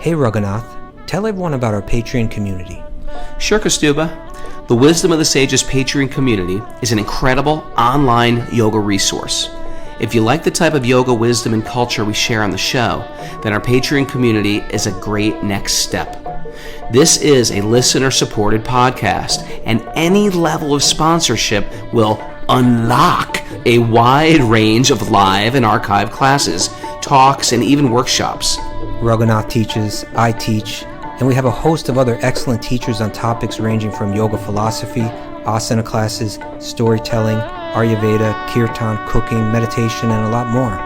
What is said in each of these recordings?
Hey Raghunath, tell everyone about our Patreon community. Sure, Kostuba. The Wisdom of the Sages Patreon community is an incredible online yoga resource. If you like the type of yoga wisdom and culture we share on the show, then our Patreon community is a great next step. This is a listener-supported podcast, and any level of sponsorship will unlock a wide range of live and archived classes, talks, and even workshops. Raghunath teaches, I teach, and we have a host of other excellent teachers on topics ranging from yoga philosophy, asana classes, storytelling, Ayurveda, kirtan, cooking, meditation, and a lot more.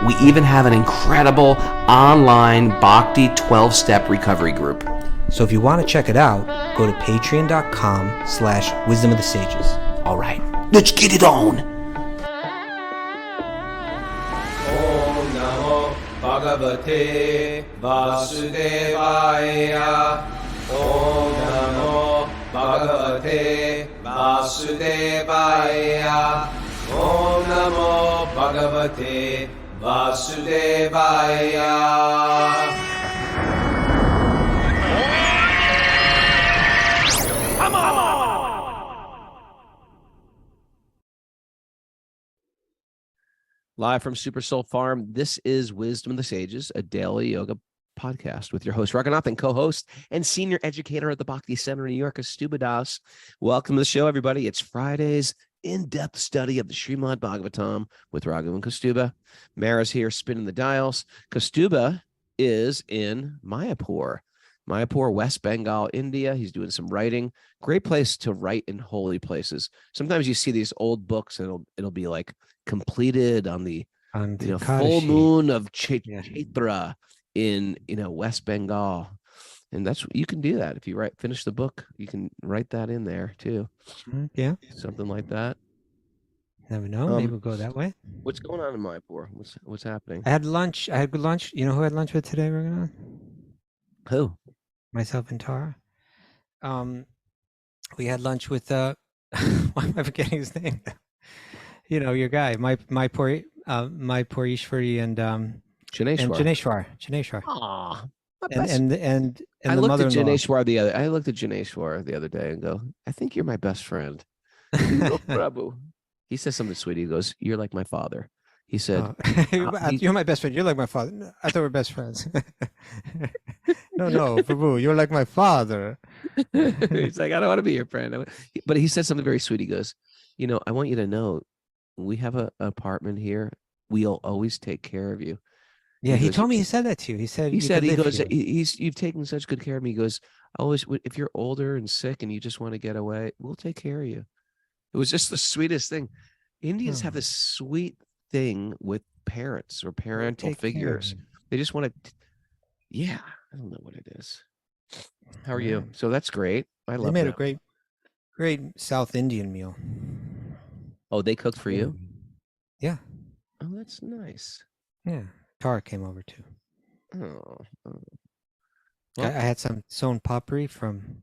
We even have an incredible online Bhakti 12-step recovery group. So if you want to check it out, go to patreon.com/wisdom of the sages. All right, let's get it on. Bhagavate Vasudevaya. Om Namo Bhagavate Vasudevaya. Om Namo Bhagavate Vasudevaya. Come on! Live from Super Soul Farm, this is Wisdom of the Sages, a daily yoga podcast with your host, Raghunath, and co-host and senior educator at the Bhakti Center in New York, Kostuba Das. Welcome to the show, everybody. It's Friday's in-depth study of the Srimad Bhagavatam with Raghu and Kostuba. Mara's here spinning the dials. Kostuba is in Mayapur, West Bengal, India. He's doing some writing. Great place to write in holy places. Sometimes you see these old books and it'll be like completed on the full moon of Chaitra in West Bengal, and that's you can do that if you finish the book. You can write that in there too. Yeah, something like that. Never know. Maybe we'll go that way. What's going on in Mayapur? What's happening? I had lunch. I had good lunch. You know who I had lunch with today, Raghunath? Who? Myself and Tara. We had lunch with why am I forgetting his name? Your guy, my poor Ishwari and Janeshwar. Aww. And I the looked at mother-in-law. Janeshwar the other day and go, I think you're my best friend. Oh, Prabhu. He says something sweet. He goes, you're like my father. He said, you're my best friend. You're like my father. No, I thought we're best friends. No, Prabhu, you're like my father. He's like, I don't want to be your friend. But he said something very sweet. He goes, I want you to know, we have an apartment here. We'll always take care of you. Yeah, he told me he said that to you. He said you've taken such good care of me. He goes, always, if you're older and sick and you just want to get away, we'll take care of you. It was just the sweetest thing. Indians have this sweet thing with parents or parental figures. They just want to. Yeah, I don't know what it is. How are you? So that's great. I love. They made a great South Indian meal. Oh, they cooked for you? Yeah. Oh, that's nice. Yeah. Tara came over too. Oh. Well, I had some son papri from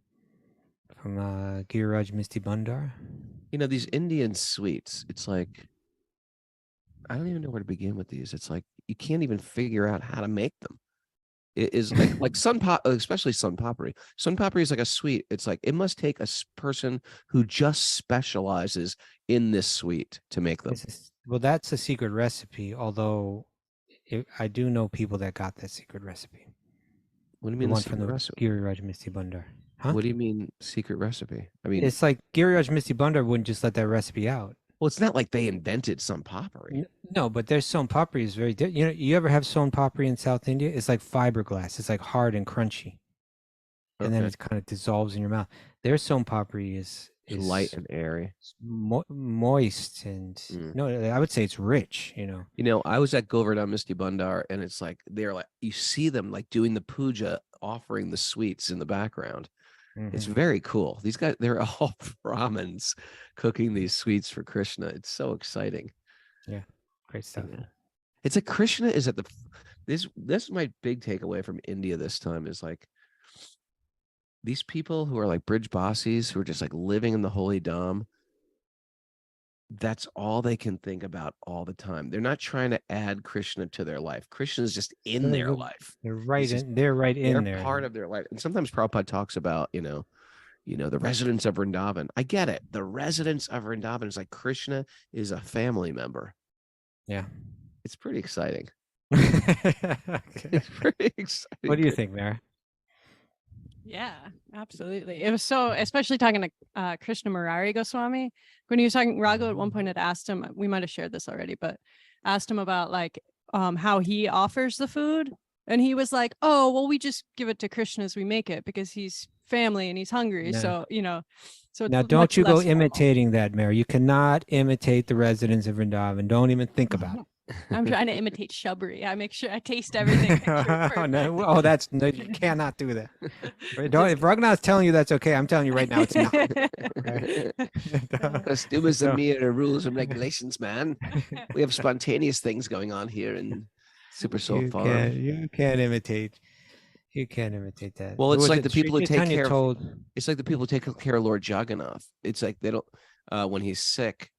Giriraj Misty Bhandar. These Indian sweets, it's like, I don't even know where to begin with these. It's like, you can't even figure out how to make them. It is like especially sun papri. Sun papri is like a sweet. It's like it must take a person who just specializes in this sweet to make them. Well, that's a secret recipe. Although I do know people that got that secret recipe. What do you mean the one from the recipe? Giriraj Misty Bhandar? Huh? What do you mean secret recipe? I mean, it's like Giriraj Misty Bhandar wouldn't just let that recipe out. Well, it's not like they invented sun papri. No, but their son papri is very different. You ever have son papri in South India? It's like fiberglass. It's like hard and crunchy, and then it kind of dissolves in your mouth. Their son papri is light and airy, moist, and no, I would say it's rich. I was at Govardhan Misty Bhandar, and it's like they're like you see them like doing the puja, offering the sweets in the background. Mm-hmm. It's very cool. These guys, they're all Brahmins cooking these sweets for Krishna. It's so exciting. Yeah, great stuff. Yeah. It's like Krishna is at this is my big takeaway from India this time is like these people who are like Bridge Bossis who are just like living in the holy Dham. that's all they can think about all the time. They're not trying to add Krishna to their life. Krishna is just in their life. They're right just, in. They're right in they're there. part of their life. And sometimes Prabhupada talks about, the residents of Vrindavan. I get it. The residents of Vrindavan is like Krishna is a family member. Yeah. It's pretty exciting. Okay. It's pretty exciting. What do you think, Mara? Yeah, absolutely. It was so, especially talking to Krishna Murari Goswami, when he was talking, Raghu at one point had asked him, we might have shared this already, but asked him about like how he offers the food. And he was like, oh, well, we just give it to Krishna as we make it because he's family and he's hungry. No. So, so Now, it's don't much you go less formal. imitating that, Mary. You cannot imitate the residents of Vrindavan. Don't even think about it. I'm trying to imitate Shabri. I make sure I taste everything. make sure it's Oh, no. perfect. Oh, that's no, you cannot do that. Don't, if Raghunath's telling you that's okay, I'm telling you right now it's not. Customers No. and me are rules and regulations, man. We have spontaneous things going on here in Super Soul Farm. You can't imitate. You can't imitate that. Well, it's Was like it the people Sri who take Chaitanya care of- told, It's like the people who take care of Lord Jagannath. It's like they don't when he's sick,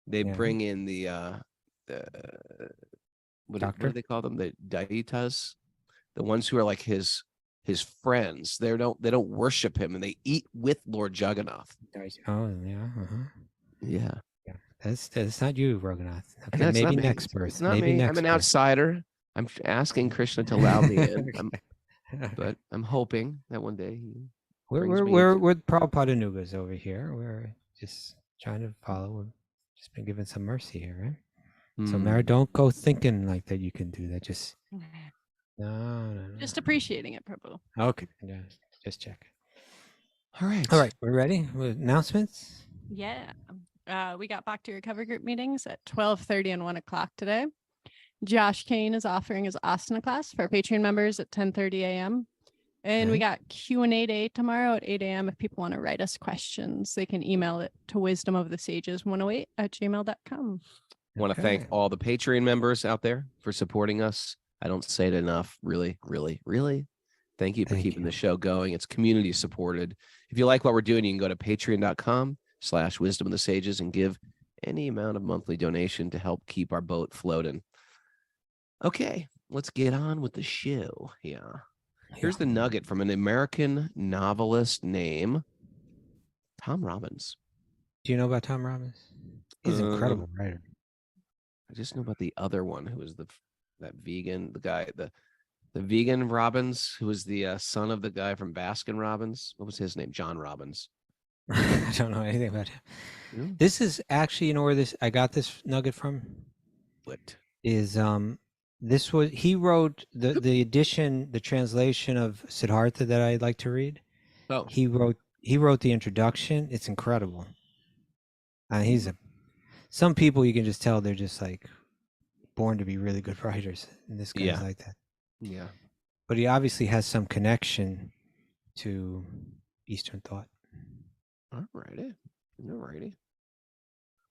they Yeah. bring in the what do Doctor? they call them? The daitas, the ones who are like his friends. They don't worship him and they eat with Lord Jagannath. oh yeah, Yeah. that's not you, Raghunath. And Okay, that's not maybe me. next birth. It's not Maybe me. next I'm an birth. outsider. I'm asking Krishna to allow me in. But I'm hoping that one day he brings me we're into- with Prabhupada Nugas over here. We're just trying to follow. We've just been given some mercy here, right? So, Hmm. Mara, don't go thinking like that. You can do that. Just no. Just appreciating it, Prabhu. Okay, just check. All right. All right, we're ready with announcements. Yeah. We got back to recovery group meetings at 12:30 and 1 o'clock today. Josh Kane is offering his asana class for Patreon members at 10:30 a.m. And we Okay. got Q&A day tomorrow at 8 a.m. If people want to write us questions, they can email it to wisdomofthesages108@gmail.com. I want to thank Okay. all the Patreon members out there for supporting us. I don't say it enough. Really, really, really. Thank you for Thank keeping you. the show going. It's community supported. If you like what we're doing, you can go to patreon.com/wisdom of the sages and give any amount of monthly donation to help keep our boat floating. Okay, let's get on with the show. Yeah. Here's the nugget from an American novelist named Tom Robbins. Do you know about Tom Robbins? He's an incredible writer. I just know about the other one who was that vegan, the guy, the vegan Robbins, who was the son of the guy from Baskin Robbins. What was his name? John Robbins. I don't know anything about him. Yeah. This is actually, you know where I got this nugget from? What? Is this was he wrote the edition, the translation of Siddhartha that I'd like to read. Oh, He wrote the introduction. It's incredible. He's some people you can just tell they're just like born to be really good writers, and this guy's Yeah. like that. yeah. But he obviously has some connection to Eastern thought. All righty.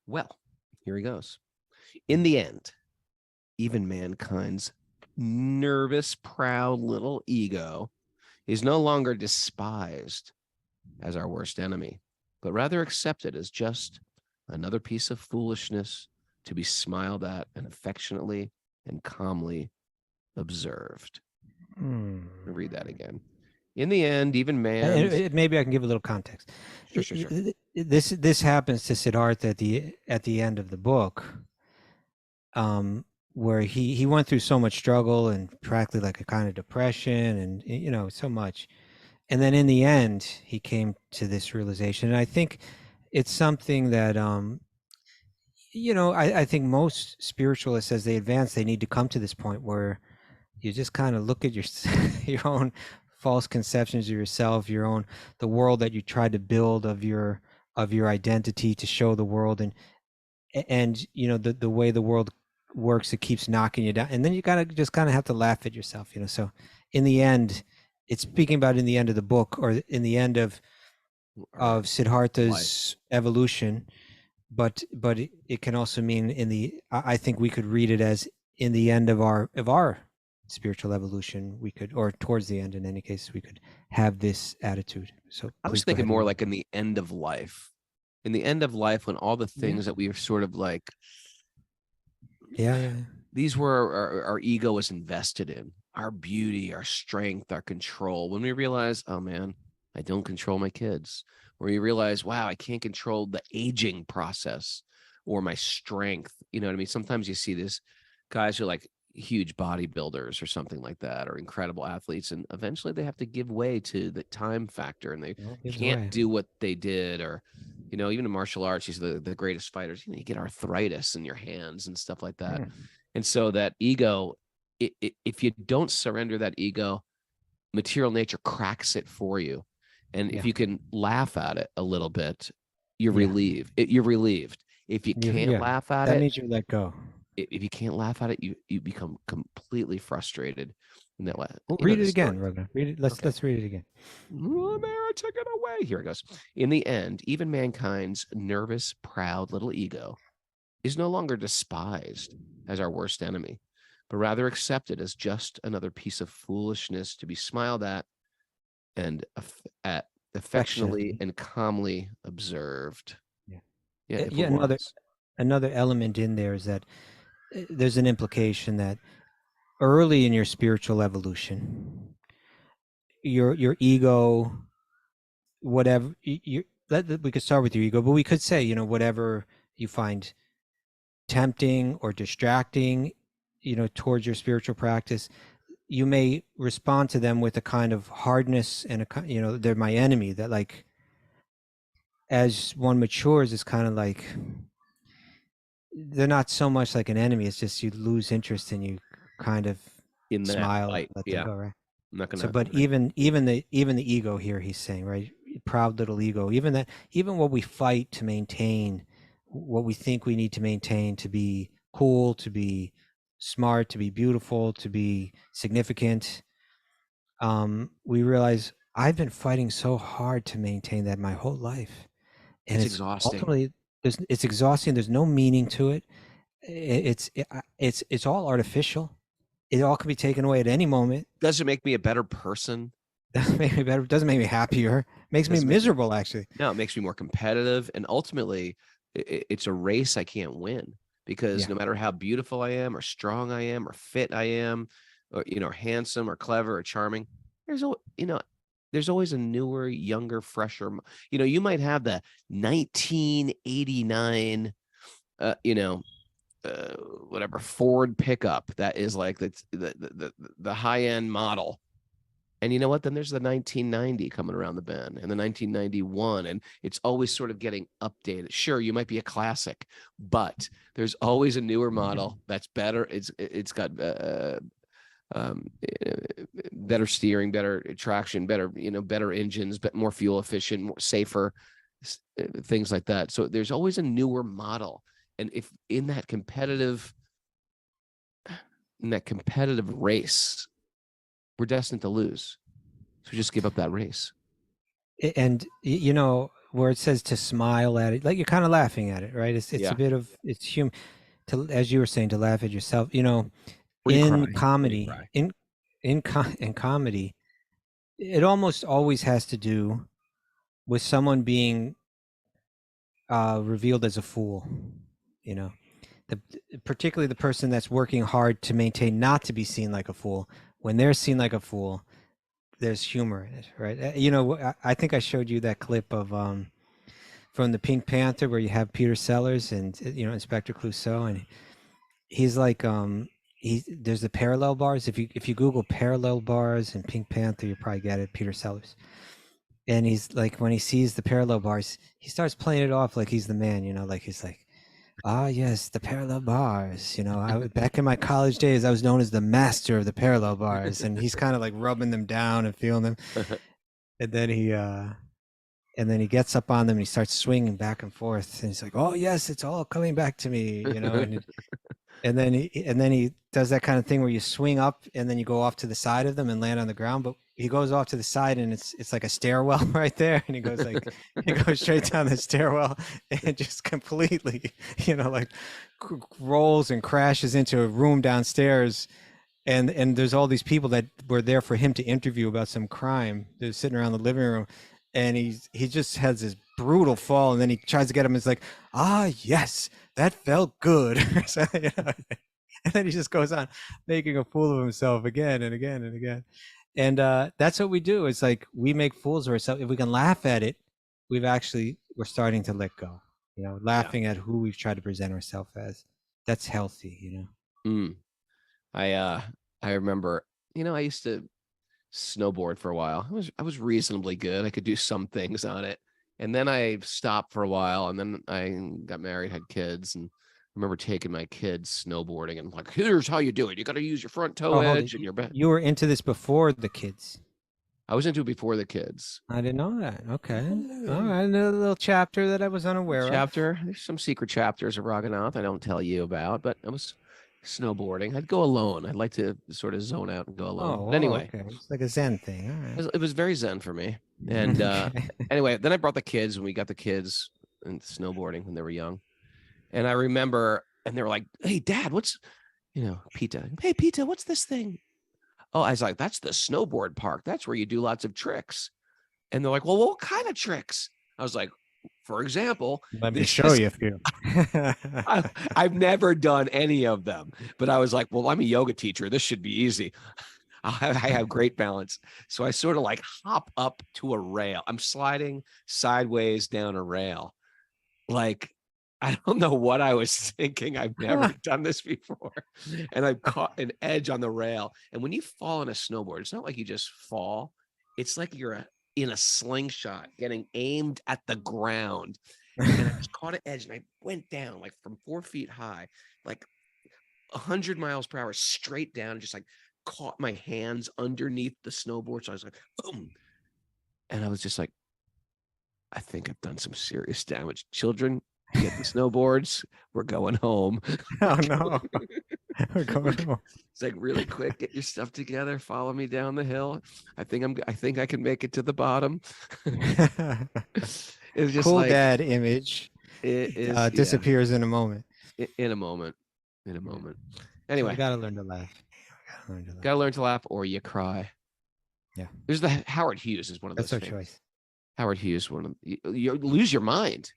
Well, here he goes. In the end, even mankind's nervous, proud little ego is no longer despised as our worst enemy, but rather accepted as just another piece of foolishness to be smiled at and affectionately and calmly observed. Read that again. In the end, even man. Maybe I can give a little context. Sure. This happens to Siddhartha at the end of the book, where he went through so much struggle and practically like a kind of depression and so much, and then in the end he came to this realization. And I think it's something that I think most spiritualists, as they advance, they need to come to this point where you just kind of look at your your own false conceptions of yourself, the world that you tried to build of your identity to show the world, and the way the world works, it keeps knocking you down, and then you gotta just kind of have to laugh at yourself. So in the end, it's speaking about in the end of the book, or in the end of Siddhartha's evolution, but it can also mean I think we could read it as in the end of our spiritual evolution. We could, or towards the end in any case, we could have this attitude. So I was thinking more like in the end of life. in the end of life, when all the Yeah. things that we are sort of like, Yeah. these were our ego was invested in, our beauty, our strength, our control. When we realize, oh man, I don't control my kids, or you realize, wow, I can't control the aging process or my strength. You know what I mean? Sometimes you see this guys who are like huge bodybuilders or something like that, or incredible athletes, and eventually they have to give way to the time factor, and they Well, gives can't way. do what they did. Or even in martial arts, these are the greatest fighters. You get arthritis in your hands and stuff like that. And so that ego, if you don't surrender that ego, material nature cracks it for you. And if you can laugh at it a little bit, you're relieved. You're relieved. If you can't laugh at that it, means you let go. if you can't laugh at it, you become completely frustrated. And that Read it again, Ragnar. Read it. Let's read it again. Mara, take it away. Here it goes. In the end, even mankind's nervous, proud little ego is no longer despised as our worst enemy, but rather accepted as just another piece of foolishness to be smiled at and affectionately and calmly observed. Another element in there is that there's an implication that early in your spiritual evolution, your ego, whatever we could start with your ego, but we could say, whatever you find tempting or distracting, towards your spiritual practice, you may respond to them with a kind of hardness and they're my enemy. That, like, as one matures, it's kind of like they're not so much like an enemy. It's just you lose interest and you kind of smile, let them go, right? I'm not gonna. So, but even the ego here, he's saying, right, proud little ego, even what we fight to maintain, what we think we need to maintain to be cool, to be smart, to be beautiful, to be significant, we realize I've been fighting so hard to maintain that my whole life, and it's exhausting. Ultimately, it's exhausting. There's no meaning to it. It's all artificial. It all can be taken away at any moment. Doesn't make me a better person. Doesn't make me better. Doesn't make me happier. Makes me miserable, actually. No, it makes me more competitive, and ultimately, it's a race I can't win, because no matter how beautiful I am, or strong I am, or fit I am, or handsome, or clever, or charming, there's always a newer, younger, fresher. You might have the 1989, whatever Ford pickup that is like the high end model. And you know what? Then there's the 1990 coming around the bend, and the 1991, and it's always sort of getting updated. Sure, you might be a classic, but there's always a newer model that's better. It's got better steering, better traction, better engines, but more fuel efficient, more safer, things like that. So there's always a newer model, and if in that competitive race, we're destined to lose. So just give up that race. And where it says to smile at it, like you're kind of laughing at it, right? It's a bit of, it's human to, as you were saying, to laugh at yourself. In comedy, in comedy, it almost always has to do with someone being revealed as a fool. Particularly the person that's working hard to maintain not to be seen like a fool. When they're seen like a fool, there's humor in it, right? I think I showed you that clip of from the Pink Panther, where you have Peter Sellers and Inspector Clouseau, and he's like there's the parallel bars. If you Google parallel bars and Pink Panther, you probably get it. Peter Sellers, and he's like, when he sees the parallel bars, he starts playing it off like he's the man, like he's like, ah, yes, the parallel bars. Back in my college days, I was known as the master of the parallel bars, and he's kind of like rubbing them down and feeling them. And then he gets up on them and he starts swinging back and forth, and he's like, "Oh yes, it's all coming back to me," and then he does that kind of thing where you swing up and then you go off to the side of them and land on the ground, but he goes off to the side and it's like a stairwell right there, and he goes straight down the stairwell and just completely rolls and crashes into a room downstairs, and there's all these people that were there for him to interview about some crime. They're sitting around the living room, and he just has this brutal fall, and then he tries to get him. It's like, yes, that felt good. So, and then he just goes on making a fool of himself again and again and again. And that's what we do. It's like we make fools of ourselves. If we can laugh at it, we're starting to let go. Laughing at who we've tried to present ourselves as. That's healthy. I remember, I used to snowboard for a while. I was reasonably good. I could do some things on it. And then I stopped for a while, and then I got married, had kids, and I remember taking my kids snowboarding, and I'm like, here's how you do it. You got to use your front toe edge and your back. You were into this before the kids. I was into it before the kids. I didn't know that. Okay. All right. A little chapter that I was unaware of. There's some secret chapters of Raghunath I don't tell you about, but I was snowboarding. I'd go alone. I'd like to sort of zone out and go alone. But anyway, okay. It's like a Zen thing. All right. It was very Zen for me. And anyway, then I brought the kids when we got the kids and snowboarding when they were young. And I remember, and they were like, hey, Dad, what's, Pita. Hey, Pita, what's this thing? Oh, I was like, that's the snowboard park. That's where you do lots of tricks. And they're like, well, what kind of tricks? I was like, for example, let me show you a few. I've never done any of them, but I was like, well, I'm a yoga teacher. This should be easy. I have great balance. So I sort of like hop up to a rail. I'm sliding sideways down a rail. Like, I don't know what I was thinking. I've never done this before. And I caught an edge on the rail. And when you fall on a snowboard, it's not like you just fall. It's like you're in a slingshot getting aimed at the ground. And I just caught an edge and I went down like from 4 feet high, like 100 miles per hour straight down, and just like caught my hands underneath the snowboard. So I was like, boom. And I was just like, I think I've done some serious damage. Children, get the snowboards. We're going home. Oh no. We're going home. It's like, really quick, get your stuff together, follow me down the hill. I think I can make it to the bottom. It's just cool like, dad image. It is disappears in a moment. In a moment. Anyway, so you gotta learn to laugh. Gotta learn to laugh, or you cry. Yeah. There's the Howard Hughes is one of those. That's our things. choice. Howard Hughes, you lose your mind.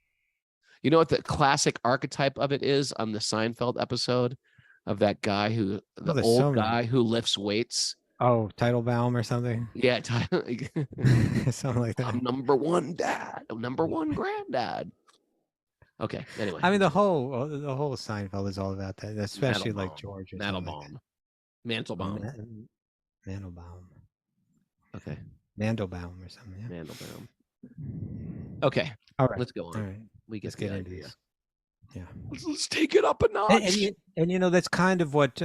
You know what the classic archetype of it is on the Seinfeld episode of that guy who, the old guy who lifts weights. Oh, Teitelbaum or something. Yeah, something like that. I'm number one dad. I'm number one granddad. Okay. Anyway, I mean the whole Seinfeld is all about that, especially Mandelbaum, like George. Mandelbaum. Mandelbaum. Okay. Mandelbaum or something. Yeah. Mandelbaum. Okay. All right. Let's go on. All right. Let's get into this. Yeah. Let's take it up a notch. And that's kind of what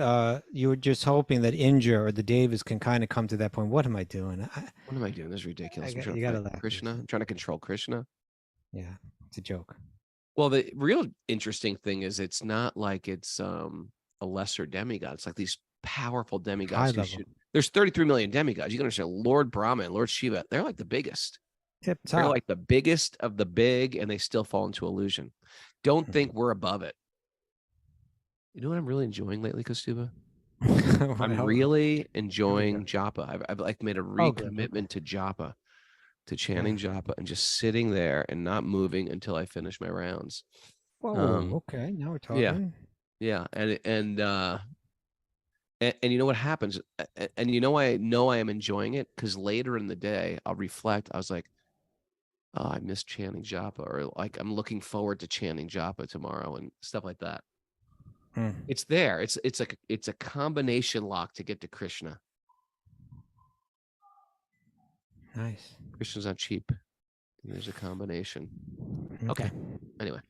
you were just hoping that Inja or the Davis can kind of come to that point. What am I doing? What am I doing? This is ridiculous. You gotta laugh. Krishna. I'm trying to control Krishna. Yeah, it's a joke. Well, the real interesting thing is it's not like it's a lesser demigod. It's like these powerful demigods. There's 33 million demigods. You can understand Lord Brahma and Lord Shiva. They're like the biggest. They're like the biggest of the big, and they still fall into illusion. Don't think we're above it. You know what I'm really enjoying lately, Kostuba? I'm really enjoying japa. I've like made a recommitment to japa, to chanting japa, and just sitting there and not moving until I finish my rounds. Whoa, okay, now we're talking. Yeah, and you know what happens, and you know I know I am enjoying it because later in the day I'll reflect. I was like, oh, I miss chanting japa, or like I'm looking forward to chanting japa tomorrow and stuff like that. It's there. It's a combination lock to get to Krishna. Nice. Krishna's not cheap. There's a combination. Okay. Anyway,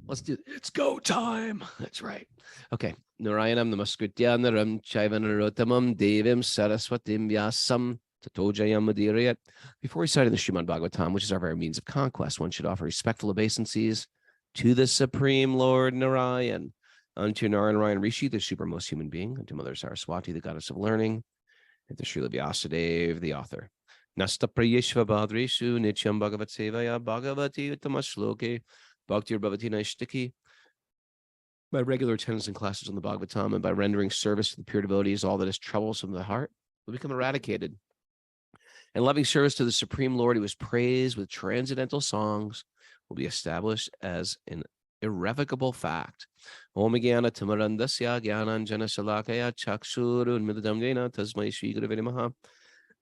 it's go time. That's right. Okay. Narayanam namaskritya chaivanarottamam devim saraswatim vyasam tatojayam mudiriyat. Before reciting the Srimad Bhagavatam, which is our very means of conquest, one should offer respectful obeisances to the Supreme Lord Narayan, unto Narayan Rishi, the supermost human being, unto Mother Saraswati, the goddess of learning, and to Srila Vyasadeva, the author. Nasta prayeshva bhadreshu nityam bhagavat sevaya bhagavati uttama bhaktir bhavati naishtiki. By regular attendance in classes on the Bhagavatam and by rendering service to the pure devotees, all that is troublesome in the heart will become eradicated. and loving service to the Supreme Lord, who is praised with transcendental songs, will be established as an irrevocable fact. Om Gyana Tamarandasya Gyanan Jana Shalakaya Chakshuru Midam Jena Tasmai Shri Gurave Namaha.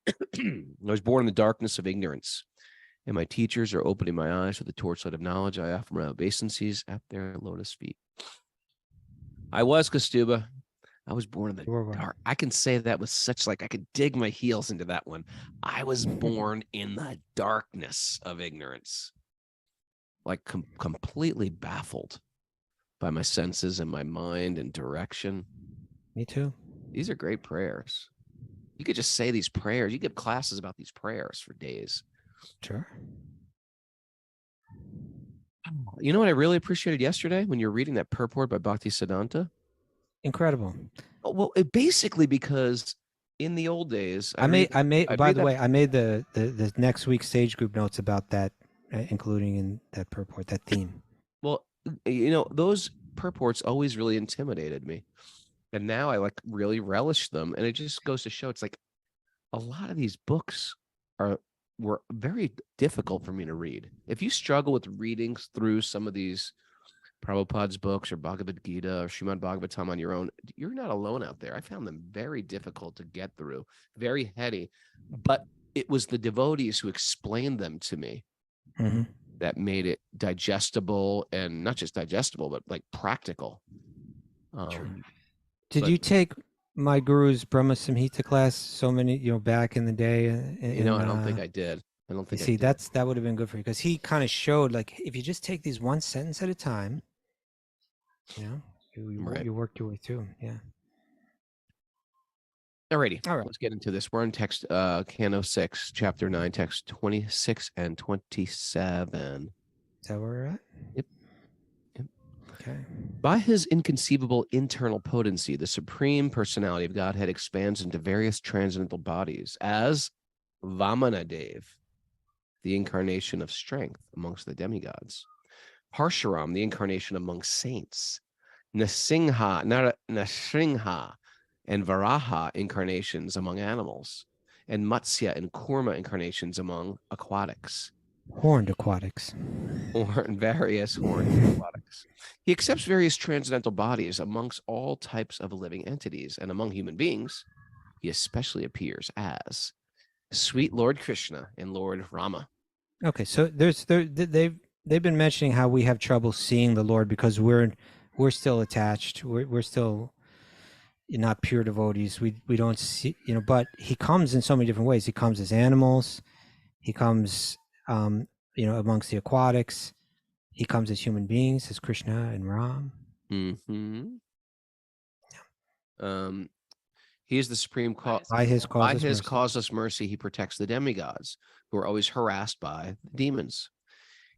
I was born in the darkness of ignorance, and my teachers are opening my eyes with the torchlight of knowledge. I offer my obeisances at their lotus feet. I was Kastuba. I was born in the dark. I can say that with such, like, I could dig my heels into that one. I was born in the darkness of ignorance, like completely baffled by my senses and my mind and direction. Me too. These are great prayers. You could just say these prayers. You give classes about these prayers for days. Sure. You know what I really appreciated yesterday when you were reading that purport by Bhaktisiddhanta? Incredible. Well, basically because in the old days, I made by the way, I made the next week's stage group notes about that, including in that purport, that theme. Well, you know, those purports always really intimidated me. And now I like really relish them. And it just goes to show it's like a lot of these books were very difficult for me to read. If you struggle with reading through some of these Prabhupada's books or Bhagavad Gita or Srimad Bhagavatam on your own, you're not alone out there. I found them very difficult to get through, very heady. But it was the devotees who explained them to me that made it digestible, and not just digestible, but like practical. Did you take my guru's Brahma Samhita class so many, back in the day? I don't think I did. I don't think. See, that would have been good for you, because he kind of showed, like, if you just take these one sentence at a time, you work your way through. Yeah. Alrighty. All right. Let's get into this. We're in text, Canto 6, Chapter 9, text 26 and 27. Is that where we're at? Yep. Okay. By his inconceivable internal potency, the Supreme Personality of Godhead expands into various transcendental bodies as Vamanadev, the incarnation of strength amongst the demigods; Parshuram, the incarnation among saints; Nasingha and Varaha incarnations among animals; and Matsya and Kurma incarnations among aquatics. Horned aquatics. Or various horned aquatics. He accepts various transcendental bodies amongst all types of living entities, and among human beings, he especially appears as sweet Lord Krishna and Lord Rama. Okay, so they've been mentioning how we have trouble seeing the Lord because we're still attached. We're still not pure devotees. We don't see, but he comes in so many different ways. He comes as animals. He comes amongst the aquatics. He comes as human beings, as Krishna and Ram. He is the supreme cause. By his causeless mercy, he protects the demigods, who are always harassed by the demons.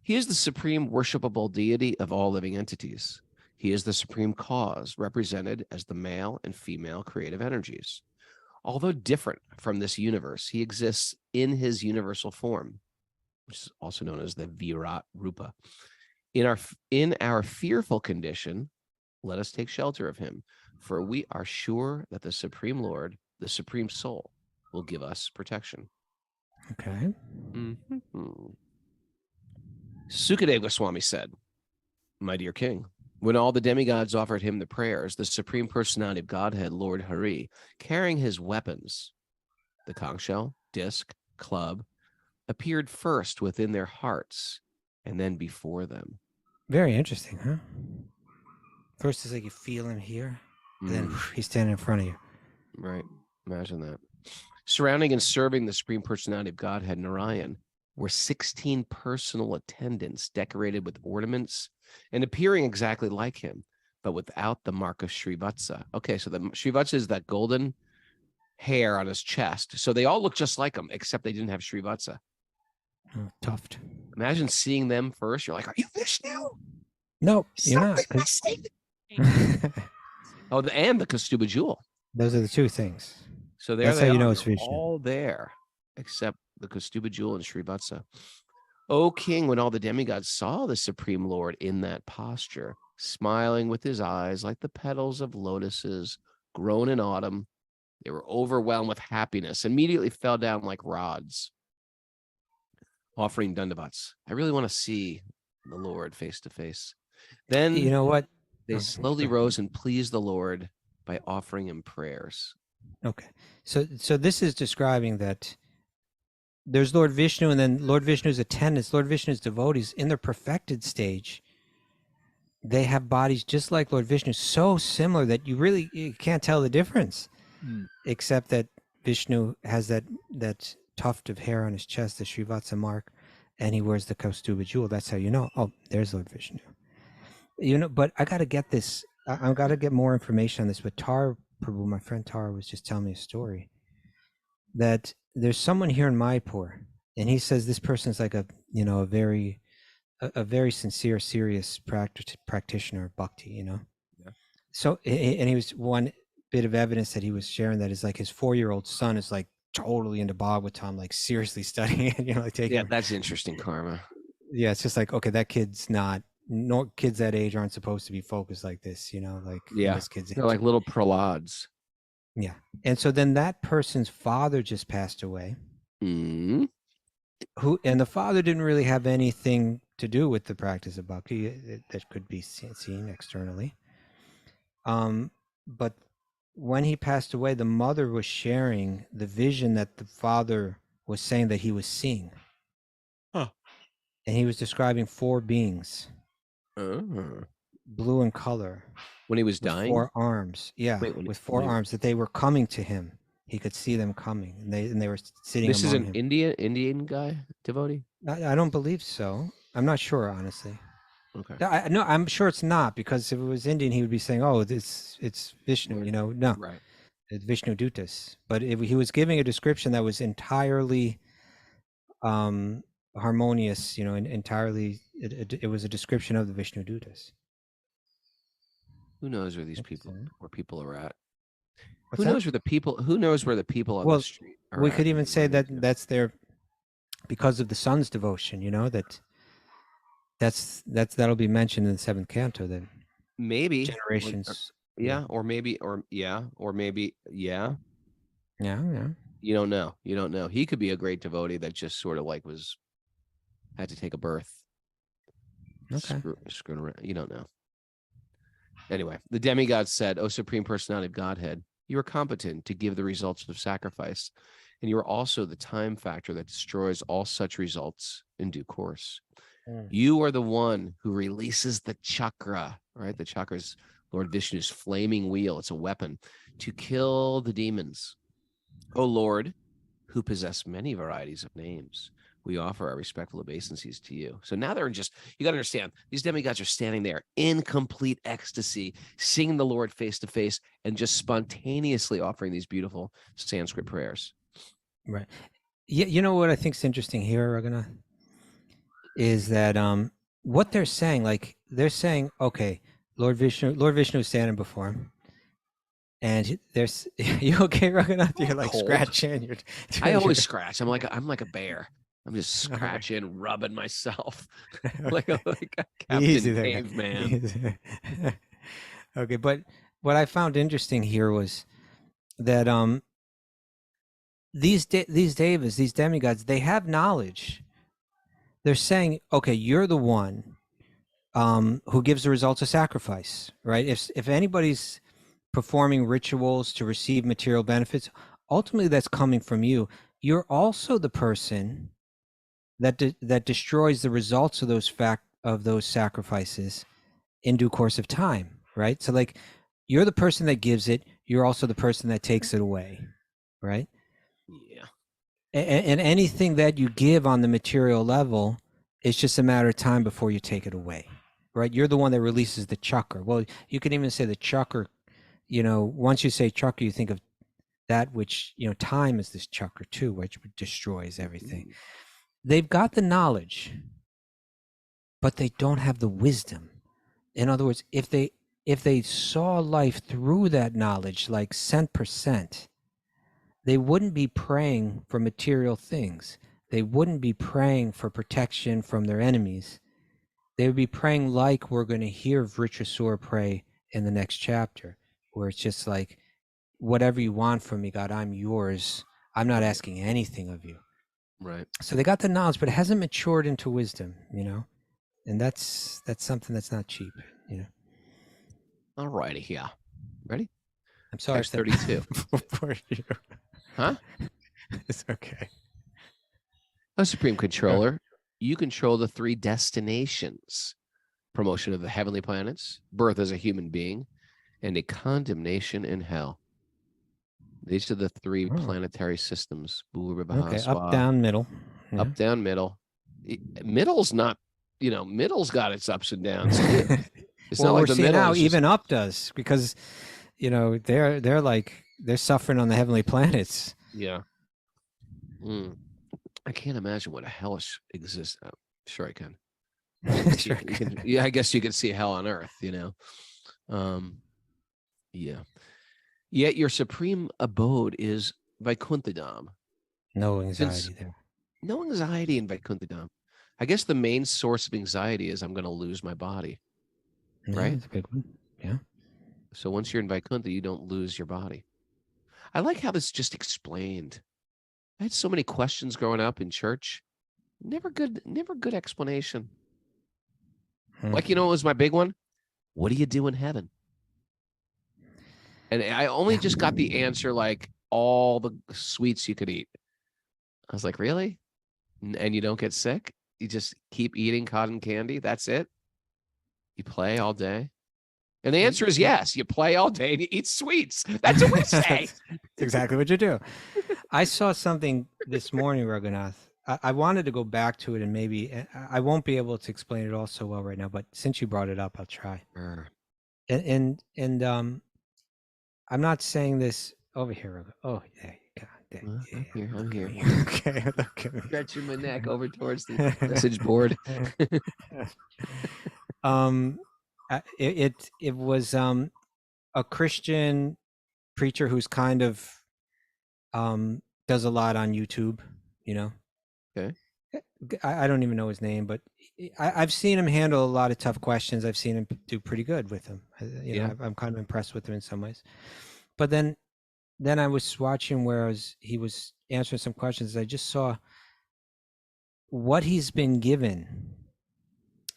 He is the supreme worshipable deity of all living entities. He is the supreme cause, represented as the male and female creative energies. Although different from this universe, he exists in his universal form, which is also known as the Virat Rupa. In our fearful condition, let us take shelter of him, for we are sure that the Supreme Lord, the Supreme Soul, will give us protection. Okay. Sukadeva Goswami said, "My dear king, when all the demigods offered him the prayers, the Supreme Personality of Godhead, Lord Hari, carrying his weapons, the conch shell, disc, club, appeared first within their hearts and then before them." Very interesting, huh? First, it's like you feel him here, and then he's standing in front of you. Right. Imagine that. Surrounding and serving the Supreme Personality of Godhead, Narayan, were 16 personal attendants decorated with ornaments and appearing exactly like him, but without the mark of Srivatsa. Okay, so the Srivatsa is that golden hair on his chest. So they all look just like him, except they didn't have Srivatsa. Oh, tuft. Imagine seeing them first. You're like, are you Vishnu? No, you're not. Oh, and the Kastuba jewel. Those are the two things. So that's how you know it's Vishnu. Vishnu. All there, except the Kastuba jewel and Srivatsa. O king, when all the demigods saw the Supreme Lord in that posture, smiling with his eyes like the petals of lotuses grown in autumn, They were overwhelmed with happiness, immediately fell down like rods, offering dandavats. I really want to see the Lord face to face. Then You know what? they Okay, slowly sorry. rose and pleased the Lord by offering him prayers. Okay. So this is describing that there's Lord Vishnu, and then Lord Vishnu's attendants, Lord Vishnu's devotees in their perfected stage. They have bodies just like Lord Vishnu, so similar that you can't tell the difference, except that Vishnu has that tuft of hair on his chest, the Srivatsa mark, and he wears the Kaustuba jewel. That's how you know. Oh, there's Lord Vishnu. You know, but I got to get this. I got to get more information on this. But Tara Prabhu, my friend Tara, was just telling me a story that there's someone here in Mayapur, and he says this person's like a very sincere, serious practitioner of bhakti. Yeah. So, and he was one bit of evidence that he was sharing that is like his 4-year-old son is like totally into Bhagavatam, like seriously studying it. Like taking. Yeah, that's interesting karma. Yeah, it's just like, okay, that kid's not. No kids that age aren't supposed to be focused like this. Like Yeah, this kid's they're like little pralads. Yeah, and so then that person's father just passed away. Mm. And the father didn't really have anything to do with the practice of bhakti that could be seen externally. But when he passed away, the mother was sharing the vision that the father was saying that he was seeing. Huh. And he was describing 4 beings, blue in color, When he was with dying? 4 arms. Yeah, Wait, with 4 arms, that they were coming to him. He could see them coming, and they were sitting This is among an him. Indian guy, devotee? I don't believe so. I'm not sure, honestly. Okay. No, I'm sure it's not, because if it was Indian, he would be saying, "Oh, it's Vishnu." No, Right. it's Vishnu Dutas. But if he was giving a description that was entirely harmonious, and entirely, it was a description of the Vishnu Dutas. Who knows where these Interesting. people are at? What's Who knows that? where the people on the Well, street are we at could even when say running that to? that's their, because of the sun's devotion. That'll be mentioned in the 7th canto. Then Maybe. generations. Yeah, or maybe, yeah. Yeah, yeah. You don't know. You don't know. He could be a great devotee that just sort of like had to take a birth. Okay. Screwing around. You don't know. Anyway, the demigod said, "O Supreme Personality of Godhead, you are competent to give the results of sacrifice, and you are also the time factor that destroys all such results in due course. You are the one who releases the chakra," right? The chakra is Lord Vishnu's flaming wheel. It's a weapon to kill the demons. O Lord, who possess many varieties of names, we offer our respectful obeisances to you. So now you got to understand, these demigods are standing there in complete ecstasy, seeing the Lord face to face, and just spontaneously offering these beautiful Sanskrit prayers. Right. Yeah. You know what I think is interesting here, Raghunath, is that what they're saying, like they're saying, okay, Lord Vishnu is standing before him, and there's you okay, Raghunath? You're like Cold. scratching. I always scratch. I'm like a bear. I'm just scratching, rubbing myself like a Easy Captain there. Caveman. Okay, but what I found interesting here was that these devas, these demigods, they have knowledge. They're saying, okay, you're the one who gives the results of sacrifice, right? If anybody's performing rituals to receive material benefits, ultimately that's coming from you. You're also the person that destroys the results of those sacrifices in due course of time, right? So like, you're the person that gives it. You're also the person that takes it away, right? Yeah. And anything that you give on the material level, it's just a matter of time before you take it away, right? You're the one that releases the chakra. Well, you can even say the chakra, once you say chakra, you think of that which, time is this chakra too, which destroys everything. They've got the knowledge, but they don't have the wisdom. In other words, if they saw life through that knowledge, like cent percent, they wouldn't be praying for material things. They wouldn't be praying for protection from their enemies. They would be praying like we're going to hear Vritrasura pray in the next chapter, where it's just like, whatever you want from me, God, I'm yours. I'm not asking anything of you. Right. So they got the knowledge, but it hasn't matured into wisdom, you know, and that's something that's not cheap, you know. All righty. Yeah. Ready? I'm sorry. Text 32. For you. Huh? It's okay. A Supreme Controller, you control the 3 destinations: promotion of the heavenly planets, birth as a human being, and a condemnation in hell. These are the 3 planetary systems. Okay, up, down, middle. Yeah. Up, down, middle. Middle's not, middle's got its ups and downs too. It's well, not we're like the seeing middle now is just, even up does, because they're suffering on the heavenly planets. yeah. I can't imagine what a hellish exists. Oh, sure I can. Sure. I guess you can see hell on earth, yeah. Yet your supreme abode is Vaikuntadam. No anxiety there. No anxiety in Vaikuntadam. I guess the main source of anxiety is I'm going to lose my body. Yeah, right? that's a big one. Yeah. So once you're in Vaikuntha, you don't lose your body. I like how this is just explained. I had so many questions growing up in church. Never good explanation. Like, what was my big one? What do you do in heaven? And I only just got the answer, like all the sweets you could eat. I was like, really? And you don't get sick? You just keep eating cotton candy? That's it? You play all day? And the answer is yes. You play all day and you eat sweets. That's what we say. That's exactly what you do. I saw something this morning, Raghunath. I wanted to go back to it, and maybe I won't be able to explain it all so well right now. But since you brought it up, I'll try. And I'm not saying this over here. Oh, yeah. I'm here. Okay. Stretching my neck over towards the message board. It was a Christian preacher who's kind of does a lot on YouTube, Okay. I don't even know his name, but I've seen him handle a lot of tough questions. I've seen him do pretty good with them. I'm kind of impressed with him in some ways. But then I was watching where he was answering some questions. I just saw what he's been given.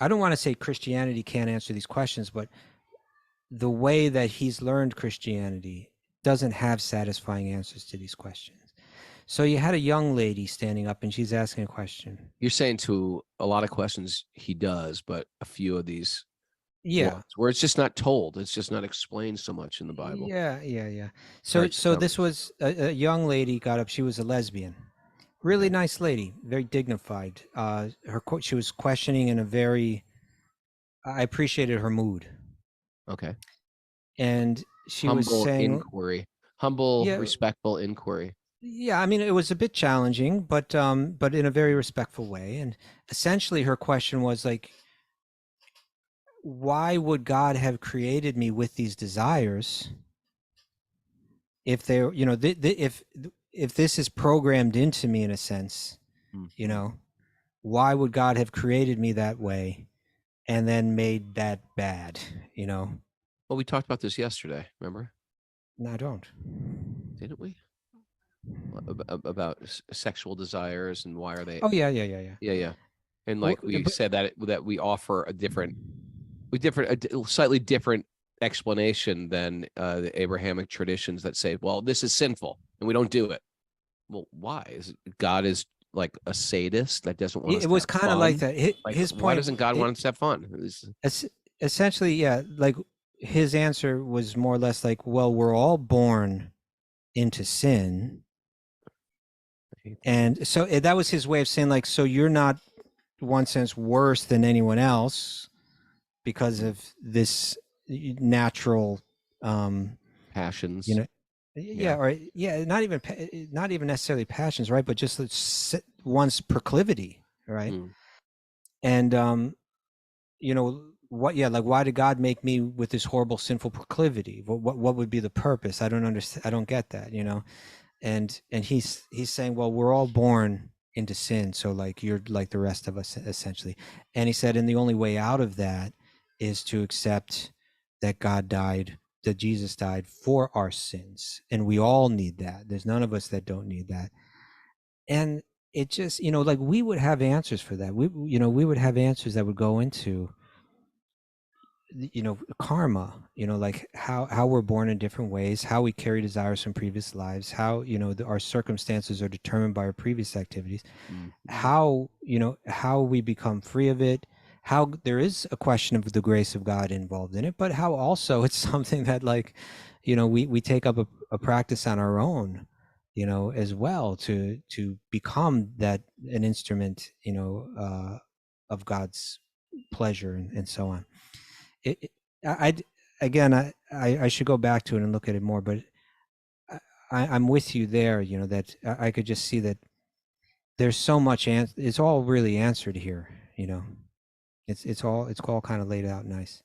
I don't want to say Christianity can't answer these questions, but the way that he's learned Christianity doesn't have satisfying answers to these questions. So you had a young lady standing up and she's asking a question. You're saying to a lot of questions he does, but a few of these ones where it's just not told. It's just not explained so much in the Bible. Yeah. So this was a young lady got up. She was a lesbian. Really nice lady, very dignified. She was questioning in a very, I appreciated her mood. Okay. And she was saying inquiry, humble, respectful inquiry. Yeah, I mean, it was a bit challenging, but in a very respectful way. And essentially her question was like, why would God have created me with these desires if they're, if this is programmed into me in a sense, why would God have created me that way and then made that bad, Well, we talked about this yesterday, remember? No, I don't. Didn't we? About sexual desires and why are they? Oh, yeah. And like we said that we offer a slightly different explanation than the Abrahamic traditions that say, well, this is sinful and we don't do it. Well, why? God is like a sadist that doesn't want us to have fun? It was kind of like that. His point. Why doesn't God want us to have fun? Essentially, yeah. Like his answer was more or less like, well, we're all born into sin. And so that was his way of saying, like, so you're not, in one sense, worse than anyone else because of this natural passions. Not even necessarily passions, right? But just one's proclivity, right? And why did God make me with this horrible sinful proclivity? What would be the purpose? I don't understand. I don't get that, And he's saying, well, we're all born into sin, so like you're like the rest of us essentially. And he said, and the only way out of that is to accept that God died that Jesus died for our sins, and we all need that. There's none of us that don't need that. And it just, like we would have answers for that. We would have answers that would go into, karma, like how we're born in different ways, how we carry desires from previous lives, how, our circumstances are determined by our previous activities, how we become free of it, how there is a question of the grace of God involved in it, but how also it's something that, like, we take up a practice on our own, as well, to become an instrument, of God's pleasure, and so on. I should go back to it and look at it more, but I'm with you there. That I could just see that there's so much. It's all really answered here. It's all kind of laid out nice.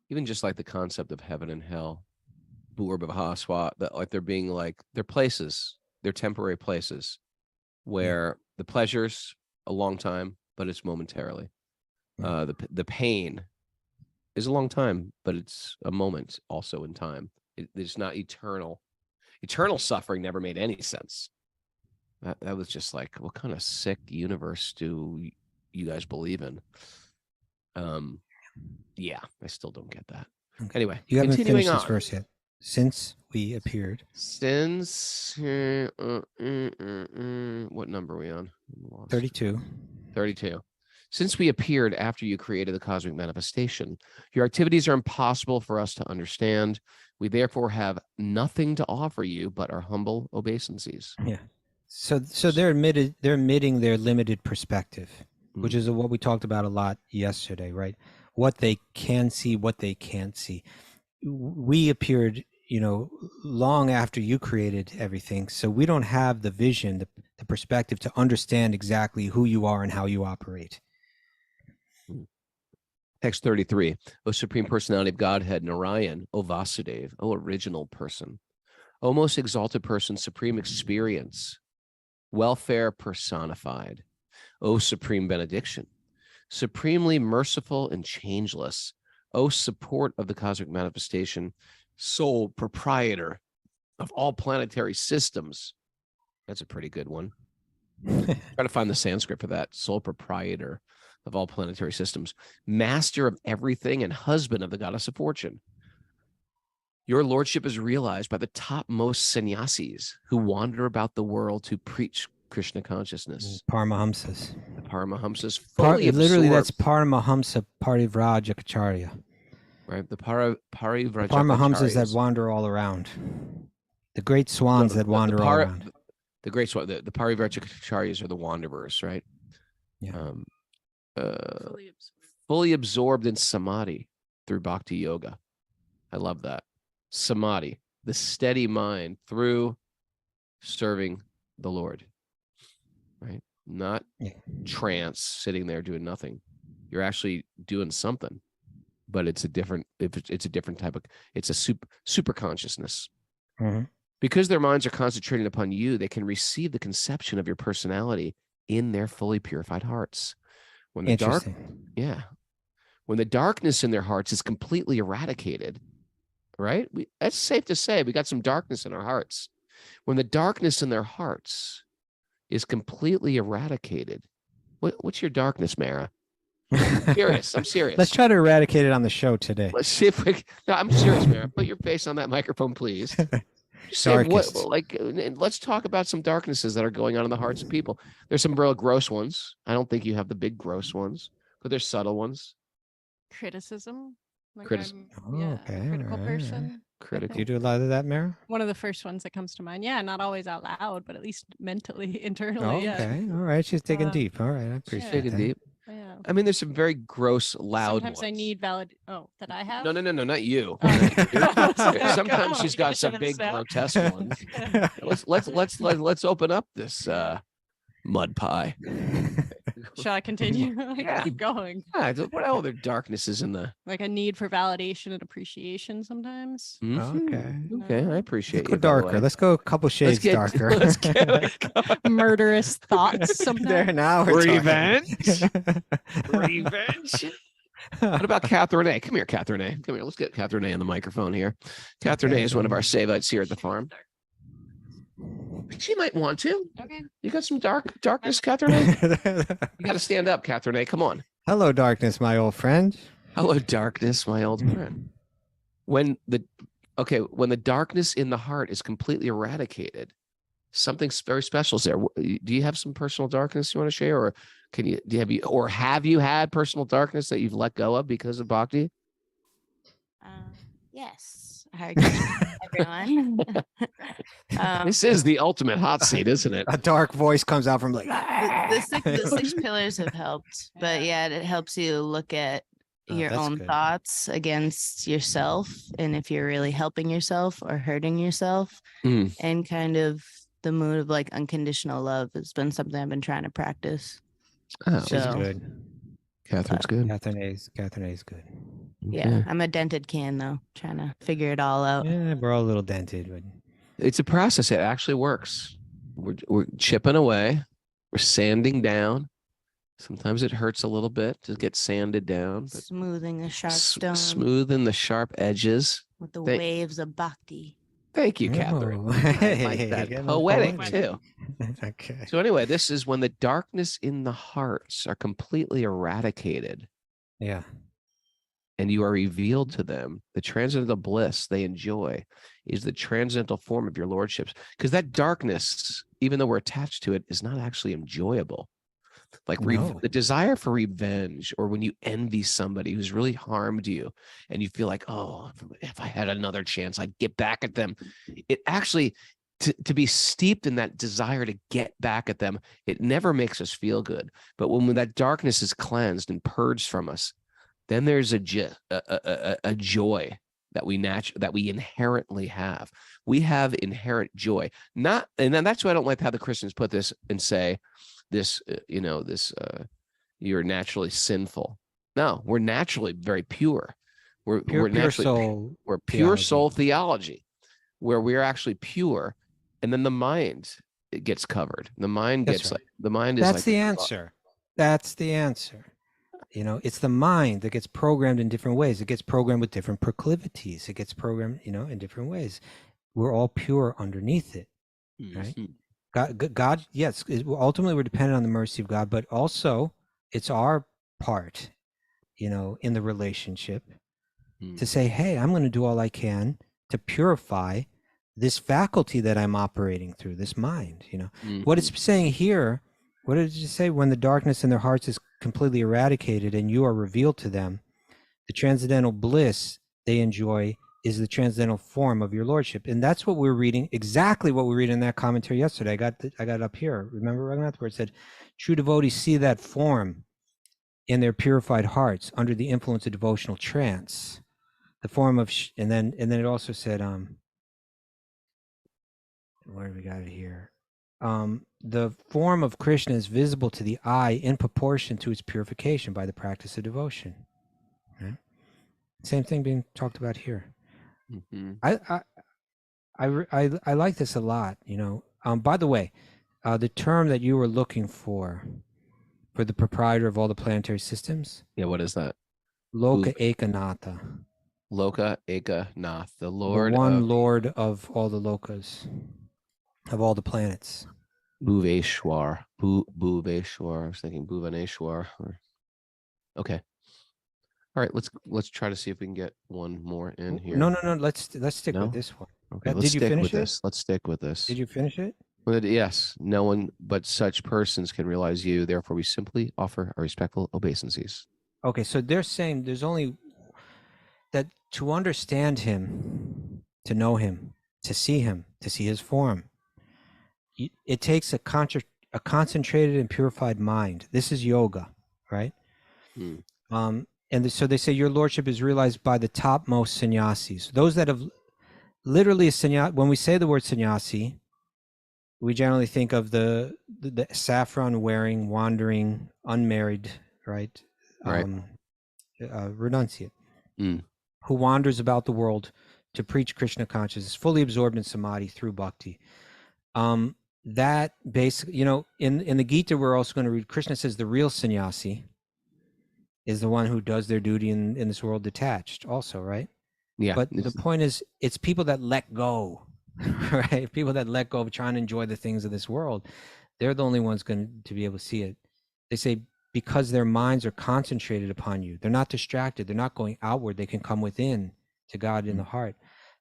Even just like the concept of heaven and hell, that like they're places, they're temporary places where the pleasure's a long time, but it's momentarily. The pain is a long time, but it's a moment also in time. It's not eternal. Eternal suffering never made any sense. That was just like, what kind of sick universe do you guys believe in? Yeah, I still don't get that. Okay. Anyway, you haven't finished this verse yet. Since we appeared. Since what number are we on? 32. 32. Since we appeared after you created the cosmic manifestation, your activities are impossible for us to understand. We therefore have nothing to offer you but our humble obeisances. Yeah. So they're admitting their limited perspective, which is what we talked about a lot yesterday, right? What they can see, what they can't see. We appeared, long after you created everything, so we don't have the vision, the perspective to understand exactly who you are and how you operate. Text 33, O Supreme Personality of Godhead, Narayan, O Vasudev, O Original Person, O Most Exalted Person, Supreme Experience, Welfare Personified, O Supreme Benediction, Supremely Merciful and Changeless, O Support of the Cosmic Manifestation, Sole Proprietor of all planetary systems. That's a pretty good one. Try to find the Sanskrit for that. Sole Proprietor of all planetary systems, master of everything and husband of the goddess of fortune. Your lordship is realized by the topmost sannyasis who wander about the world to preach Krishna consciousness. Paramahamsas. The Paramahamsas literally that's Paramahamsa Parivrajacharya. Right, the Parivrajacharya. Paramahamsas that wander all around. The great swans that wander all around. The great swan, the Parivrajacharya are the wanderers, right? Yeah. Fully absorbed in samadhi through bhakti yoga. I love that. Samadhi, the steady mind through serving the Lord, right? Not trance, sitting there doing nothing. You're actually doing something, but it's a different type of, it's a super consciousness. Mm-hmm. Because their minds are concentrating upon you, they can receive the conception of your personality in their fully purified hearts. When the when the darkness in their hearts is completely eradicated, right? That's safe to say. We got some darkness in our hearts. When the darkness in their hearts is completely eradicated, what's your darkness, Mara? I'm serious. Let's try to eradicate it on the show today. Let's see if we. No, I'm serious, Mara. Put your face on that microphone, please. Let's talk about some darknesses that are going on in the hearts of people. There's some real gross ones. I don't think you have the big gross ones, but there's subtle ones. Criticism. Okay. Critical person. Critical. Do you do a lot of that, Mara? One of the first ones that comes to mind. Yeah, not always out loud, but at least mentally, internally. Okay. All right. She's digging deep. All right. I appreciate that. Digging deep. Yeah. I mean, there's some very gross, loud Sometimes ones. I need that I have? No, not you. Oh. Sometimes she's got some big grotesque ones. Let's open up this mud pie. Shall I continue? Yeah. Keep going. Yeah, what other darknesses in the Like a need for validation and appreciation sometimes. Okay, I appreciate Let's go darker. Let's go a couple shades darker. Let's get Murderous thoughts sometimes. There now. Revenge. Revenge. What about Catherine A? Come here, Catherine A. Come here. Let's get Catherine A on the microphone here. Catherine A is one of our Savites here at the farm. She might want to. Okay. You got some darkness, Catherine A? You got to stand up, Catherine A. Come on. Hello, darkness, my old friend. Hello, darkness, my old friend. When the darkness in the heart is completely eradicated, something very special is there. Do you have some personal darkness you want to share, or have you had personal darkness that you've let go of because of bhakti? Yes. Hi, everyone. This is the ultimate hot seat, isn't it? A dark voice comes out from like the six pillars have helped, but yeah, it helps you look at your own thoughts against yourself, and if you're really helping yourself or hurting yourself, and kind of the mood of like unconditional love has been something I've been trying to practice. Oh, she's good. Catherine's good. Catherine A is good. Yeah, I'm a dented can though, trying to figure it all out. Yeah, we're all a little dented, but it's a process. It actually works. We're chipping away. We're sanding down. Sometimes it hurts a little bit to get sanded down. But smoothing the sharp stone. Smoothing the sharp edges. With the waves of bhakti. Thank you, Catherine. Hey, I like that. Poetic too. Okay. So anyway, this is when the darkness in the hearts are completely eradicated. Yeah. And you are revealed to them. The transcendental bliss they enjoy is the transcendental form of your lordships. Because that darkness, even though we're attached to it, is not actually enjoyable. Like the desire for revenge, or when you envy somebody who's really harmed you and you feel like, oh, if I had another chance, I'd get back at them. It actually, to be steeped in that desire to get back at them, it never makes us feel good. But when that darkness is cleansed and purged from us, then there's a joy that we inherently have. We have inherent joy. And then that's why I don't like how the Christians put this and say this, you're naturally sinful. No, we're naturally very pure. We're naturally we're pure soul theology, where we're actually pure, and then the mind gets covered. The mind gets That's the answer. That's the answer. It's the mind that gets programmed in different ways. It gets programmed with different proclivities. It gets programmed, in different ways. We're all pure underneath it, right? God, yes, ultimately we're dependent on the mercy of God, but also it's our part, in the relationship to say, hey, I'm going to do all I can to purify this faculty that I'm operating through, this mind, What it's saying here, what did you say? When the darkness in their hearts is completely eradicated and you are revealed to them, the transcendental bliss they enjoy is the transcendental form of your lordship. And that's what we're reading, exactly what we read in that commentary yesterday. I got it up here. Remember, Raghunath, where it said, true devotees see that form in their purified hearts under the influence of devotional trance. The form of, and then it also said, where do we got it here? The form of Krishna is visible to the eye in proportion to its purification by the practice of devotion. Right? Same thing being talked about here. I like this a lot. By the way, the term that you were looking for the proprietor of all the planetary systems. Yeah, what is that? Loka Ekanatha. Loka Ekanath, the Lord of all the lokas, of all the planets. Bhuveshwar. Bhuveshwar. I was thinking Bhuvaneshwar. Okay. All right, let's try to see if we can get one more in here. No. Let's stick with this one. Okay, did you finish this? Let's stick with this. Did you finish it? Yes. No one but such persons can realize you. Therefore, we simply offer our respectful obeisances. Okay, so they're saying there's only that to understand him, to know him, to see him, to see his form. It takes a concentrated and purified mind. This is yoga, right? So they say your lordship is realized by the topmost sannyasis. Those that have literally when we say the word sannyasi, we generally think of the saffron wearing, wandering, unmarried, right? Renunciate, who wanders about the world to preach Krishna consciousness, fully absorbed in samadhi through bhakti. That basically, in the Gita, we're also going to read, Krishna says the real sannyasi is the one who does their duty in this world detached also, right? Yeah. But the point is, it's people that let go, right? People that let go of trying to enjoy the things of this world. They're the only ones going to be able to see it. They say because their minds are concentrated upon you. They're not distracted. They're not going outward. They can come within to God in the heart.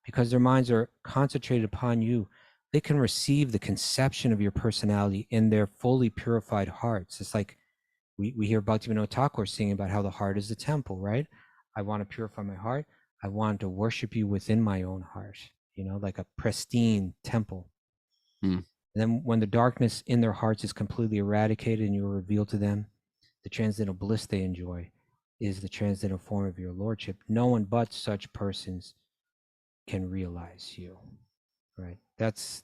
Because their minds are concentrated upon you, they can receive the conception of your personality in their fully purified hearts. It's like we hear Bhaktivinoda Thakur singing about how the heart is the temple, right? I want to purify my heart. I want to worship you within my own heart, like a pristine temple. And then when the darkness in their hearts is completely eradicated and you are revealed to them, the transcendental bliss they enjoy is the transcendental form of your lordship. No one but such persons can realize you, right? That's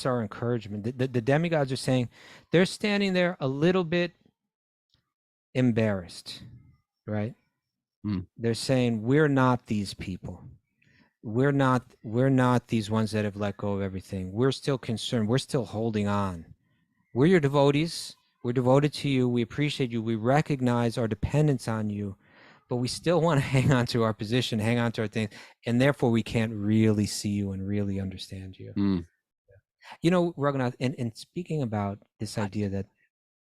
our encouragement. The demigods are saying they're standing there a little bit embarrassed, right? They're saying we're not these people. We're not these ones that have let go of everything. We're still concerned. We're still holding on. We're your devotees. We're devoted to you. We appreciate you. We recognize our dependence on you, but we still want to hang on to our position, hang on to our things, and therefore we can't really see you and really understand you. Raghunath, and speaking about this idea that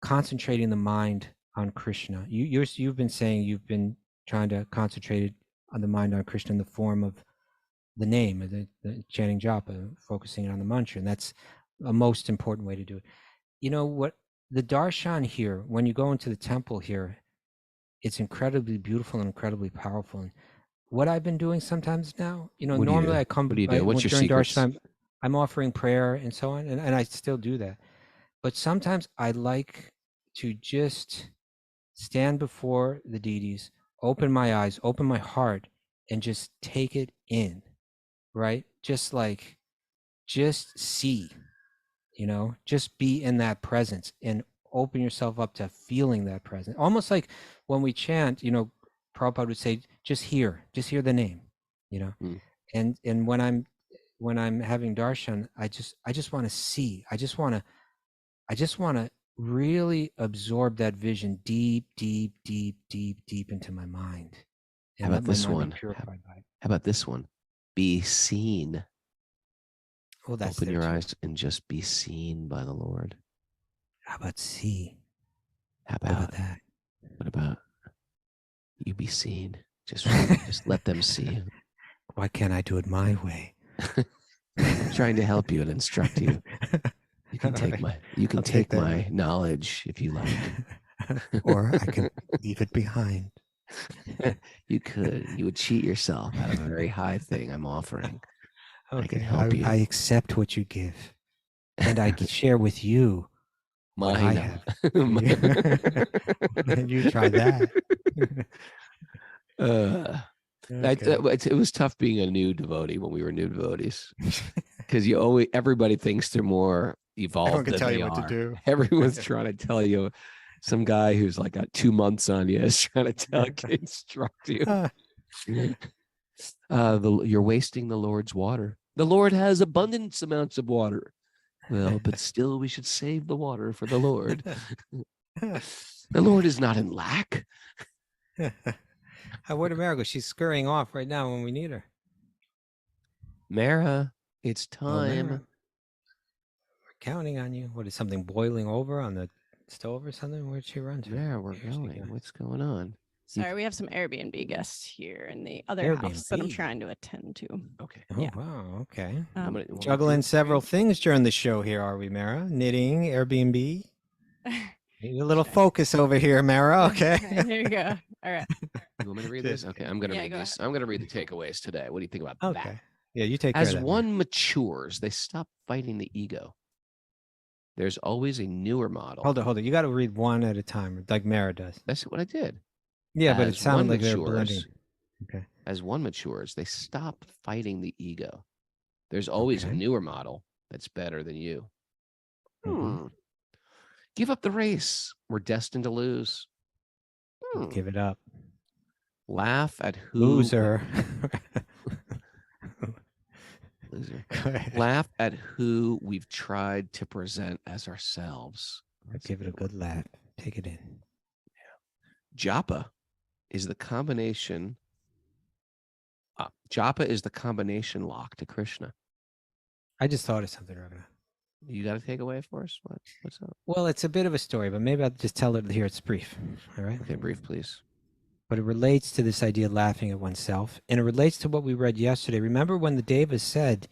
concentrating the mind on Krishna, you've been saying you've been trying to concentrate on the mind on Krishna in the form of the name, the chanting japa, focusing on the mantra, and that's a most important way to do it. You know what? The darshan here, when you go into the temple here, it's incredibly beautiful and incredibly powerful. And what I've been doing sometimes now, normally I come. What do you do? What's your during secrets? darshan, I'm offering prayer and so on, and I still do that. But sometimes I like to just stand before the deities, open my eyes, open my heart, and just take it in, right? Just see, just be in that presence and open yourself up to feeling that presence. Almost like when we chant, Prabhupada would say, just hear the name, and when I'm having darshan, I just want to see. I just want to really absorb that vision deep into my mind. And how about this one? How about this one? Be seen. Oh, that's open your eyes and just be seen by the Lord. How about see? How about that? What about you be seen? Just let them see. Why can't I do it my way? I'm trying to help you and instruct you. You can take my knowledge if you like. Or I can leave it behind. You would cheat yourself out of a very high thing I'm offering. Okay. I can help you. I accept what you give, and I share with you what I have. And you try that. It was tough being a new devotee when we were new devotees, because everybody thinks they're more evolved than they are. What to do. Everyone's trying to tell you. Some guy who's like got 2 months on you is trying to instruct you. You're wasting the Lord's water. The Lord has abundant amounts of water. Well, but still we should save the water for the Lord. The Lord is not in lack. Where did Mara go? She's scurrying off right now when we need her. Mara, it's time. Mara. We're counting on you. What, is something boiling over on the stove or something? Where'd she run to? Yeah, we're going. What's going on? Sorry, we have some Airbnb guests here in the other house that I'm trying to attend to. Okay. Oh, yeah. Wow. Okay. Juggling several things during the show here, are we, Mara? Knitting, Airbnb. Need a little focus over here, Mara. Okay. There you go. All right. You want me to read this? Okay, I'm going to read these. I'm going to read the takeaways today. What do you think about that? Okay. Yeah, you take care of that. As one matures, they stop fighting the ego. There's always a newer model. Hold on. You got to read one at a time, like Mara does. That's what I did. Yeah, but it sounded like they were blending. Okay. As one matures, they stop fighting the ego. There's always a newer model that's better than you. Give up the race. We're destined to lose. Give it up. Laugh at who. Loser. Loser. Laugh at who we've tried to present as ourselves. Give it a good laugh. Take it in. Japa is the combination. Japa is the combination lock to Krishna. I just thought of something, Raghunath. You got to take away for us. What's up? Well, it's a bit of a story, but maybe I'll just tell it here. It's brief. All right. Okay, brief, please. But it relates to this idea of laughing at oneself, and it relates to what we read yesterday. Remember when the Devas said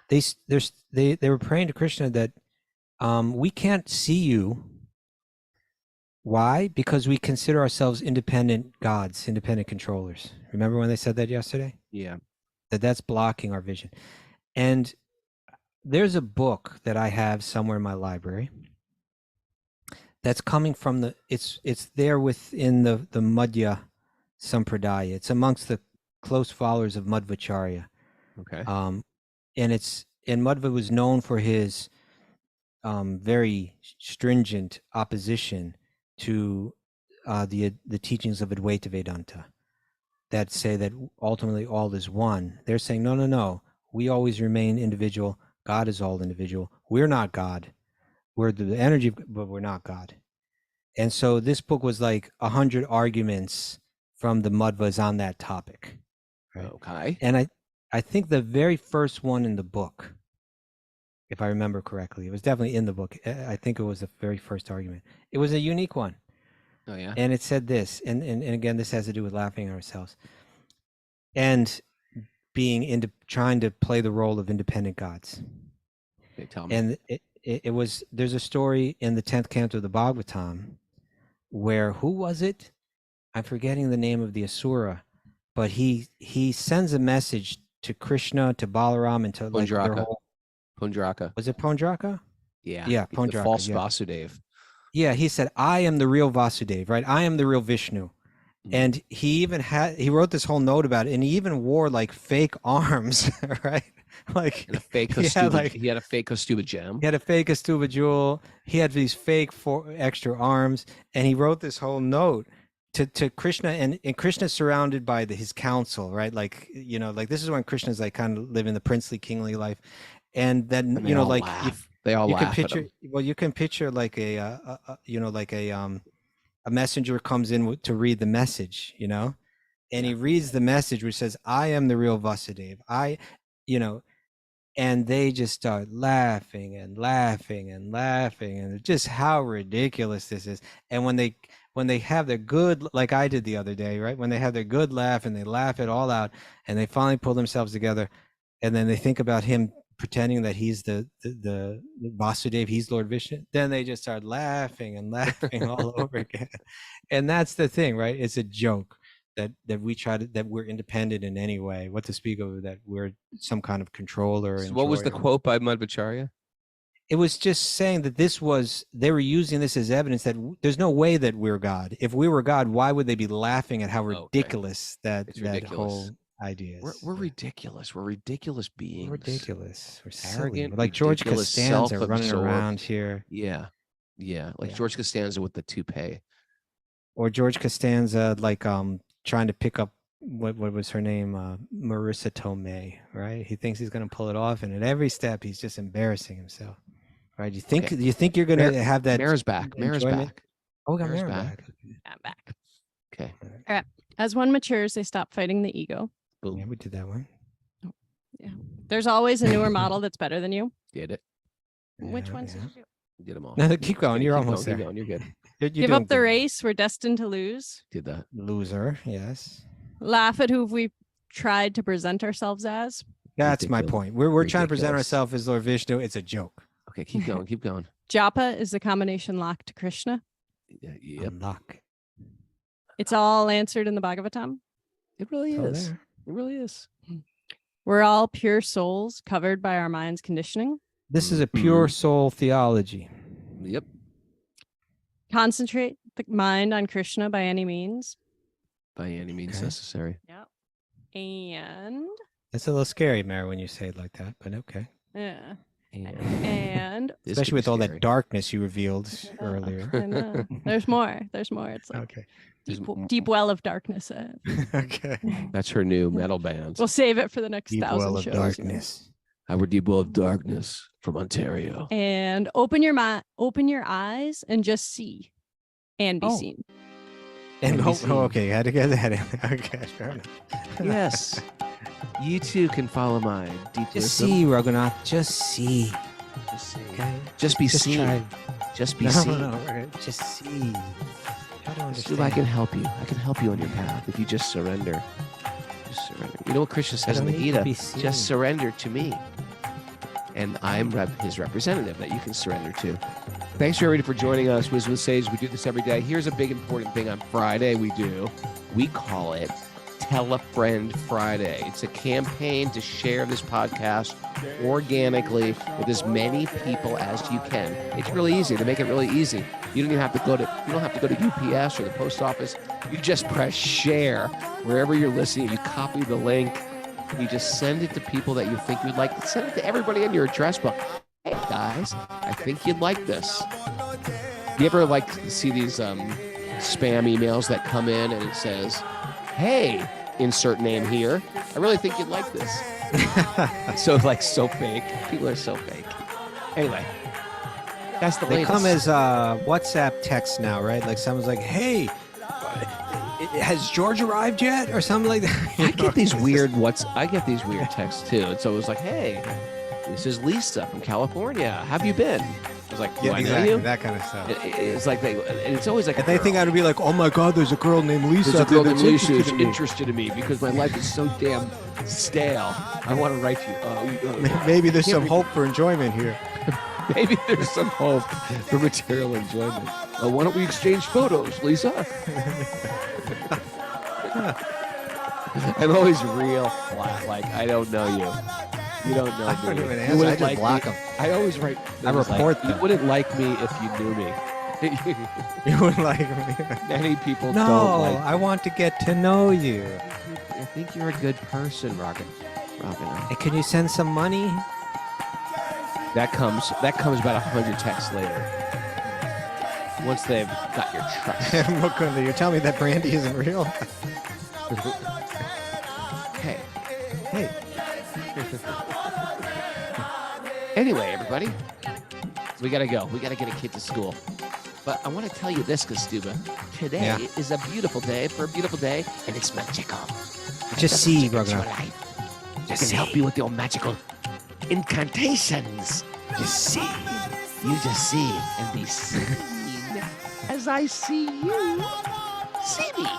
they were praying to Krishna that we can't see you. Why? Because we consider ourselves independent gods, independent controllers. Remember when they said that yesterday? Yeah. That's blocking our vision. And there's a book that I have somewhere in my library that's coming from it's there within the Madhya Sampradaya. It's amongst the close followers of Madhvacharya. Okay. And Madhva was known for his very stringent opposition to the teachings of Advaita Vedanta that say that ultimately all is one. They're saying, no. We always remain individual. God is all individual. We're not God. We're the energy, but we're not God. And so this book was like 100 arguments from the Madhvas on that topic. Right? Okay. And I think the very first one in the book, if I remember correctly, it was definitely in the book. I think it was the very first argument. It was a unique one. Oh, yeah. And it said this, and again, this has to do with laughing at ourselves and being trying to play the role of independent gods. Okay, tell me. And it was, there's a story in the 10th canto of the Bhagavatam where, who was it? I'm forgetting the name of the Asura, but he sends a message to Krishna, to Balaram, and to like their whole... Pundraka. Was it Pondraka? Yeah, Pondraka. The false Vasudev. Yeah, he said, I am the real Vasudev, right? I am the real Vishnu. And he even he wrote this whole note about it, and he even wore like fake arms, right? Like and a fake Kostuba, he had a fake Kostuba gem. He had a fake Kostuba jewel. He had these fake extra arms, and he wrote this whole note to Krishna, and Krishna's surrounded by his council, right? Like, like this is when Krishna's like kind of living the princely, kingly life, and then like they all laugh. You can picture like a messenger comes in to read the message, and he reads the message which says, I am the real Vasudev. And they just start laughing and laughing and laughing, and just how ridiculous this is. And when they have their good, like I did the other day, right? When they have their good laugh and they laugh it all out, and they finally pull themselves together, and then they think about him pretending that he's the Vasudev, he's Lord Vishnu, then they just start laughing and laughing all over again. And that's the thing, right? It's a joke that we try to, that we're independent in any way. What to speak of that we're some kind of controller. So what was the quote by Madhvacharya? It was just saying that they were using this as evidence that there's no way that we're God. If we were God, why would they be laughing at how ridiculous that whole idea is? We're ridiculous. We're ridiculous beings. We're ridiculous. We're arrogant. Silly. Like George Costanza running around here. Yeah. Like George Costanza with the toupee. Or George Costanza, like trying to pick up what was her name, Marissa Tomei, right? He thinks he's going to pull it off, and at every step he's just embarrassing himself, right? You think you're going to have that? Mara's back. Mara's back. Oh, we got Mara back. I'm back. Okay. All right. As one matures, they stop fighting the ego. Boom. Yeah, we did that one. Yeah. There's always a newer model that's better than you. Did it? Which ones did you do? Did them all. No, keep going. You're almost there. Keep going. You're good. Give up the race. We're destined to lose. Did that. Loser. Yes. Laugh at who we tried to present ourselves as. That's my point. We're trying to present ourselves as Lord Vishnu. It's a joke. Okay, keep going. Keep going. Japa is the combination lock to Krishna. Yep. Lock. It's all answered in the Bhagavatam. It really is. It really is. We're all pure souls covered by our mind's conditioning. This is a pure soul theology. Yep. Concentrate the mind on Krishna by any means. By any means necessary. Yep. And it's a little scary, Mary, when you say it like that, but okay. Yeah. And especially with all that darkness you revealed earlier. I know. There's more. There's more. It's like deep well of darkness. Okay. That's her new metal band. We'll save it for the next deep 1,000 well shows. Of darkness. Our deep well of darkness from Ontario. And open your mind, open your eyes, and just see and be seen. And be oh, seen. okay, you had to get that in. Okay, fair enough. Yes. You too can follow my deep Just wisdom. see, Raghunath. Just see. Just see. Okay. Just be seen. try. Just be No, seen. no, just see. I don't Stu, understand. I can help you. I can help you on your path if you just surrender. Just surrender. You know what Krishna I says in don't the need to Gita? be seen. Just surrender to me. And I'm his representative that you can surrender to. Thanks everybody for joining us. Wisdom with Sage. We do this every day. Here's a big important thing on Friday we do. We call it Tell a Friend Friday. It's a campaign to share this podcast organically with as many people as you can. It's really easy. To make it really easy, you don't even have to go to UPS or the post office. You just press share wherever you're listening. You copy the link. You just send it to people that you think you'd like. Send it to everybody in your address book. Hey guys, I think you'd like this. You ever see these spam emails that come in and it says, "Hey, insert name here. I really think you'd like this." So fake. People are so fake. Anyway, that's the They latest. come as WhatsApp text now, right? Like someone's like, "Hey, has George arrived yet?" or something like that. I get these weird texts too. And so it was like, "Hey, this is Lisa from California. Have you been?" I was like, "Do Yeah, I exactly. know you?" That kind of stuff. It's like and it's always like And they think I'd be like, "Oh my God, there's a girl named Lisa. There's a girl named that's Lisa who's interested in me." interested in me because my life is so damn stale. I want to write you. Maybe there's can't some read- hope for enjoyment here. Maybe there's some hope for material enjoyment. Why don't we exchange photos, Lisa? I'm always real flat. Like, I don't know you. You don't know I me. don't even You answer. wouldn't I just like block me. them. I always write. I things report like, You them. wouldn't like me if you knew me. You would like me. Many people No, don't like I want to get to know you. I think you're a good person, Robin. Hey, can you send some money? That comes about 100 texts later. Once they've got your trust. Mukunda, you're telling me that brandy isn't real? Hey. Hey. Anyway, everybody, we gotta go. We gotta get a kid to school. But I want to tell you this, Kastuba. Today is a beautiful day for a beautiful day, and it's magical. Just see, Ragnar. Ragnar. I can help you with your magical incantations. Just see. You just see and be seen as I see you. See me.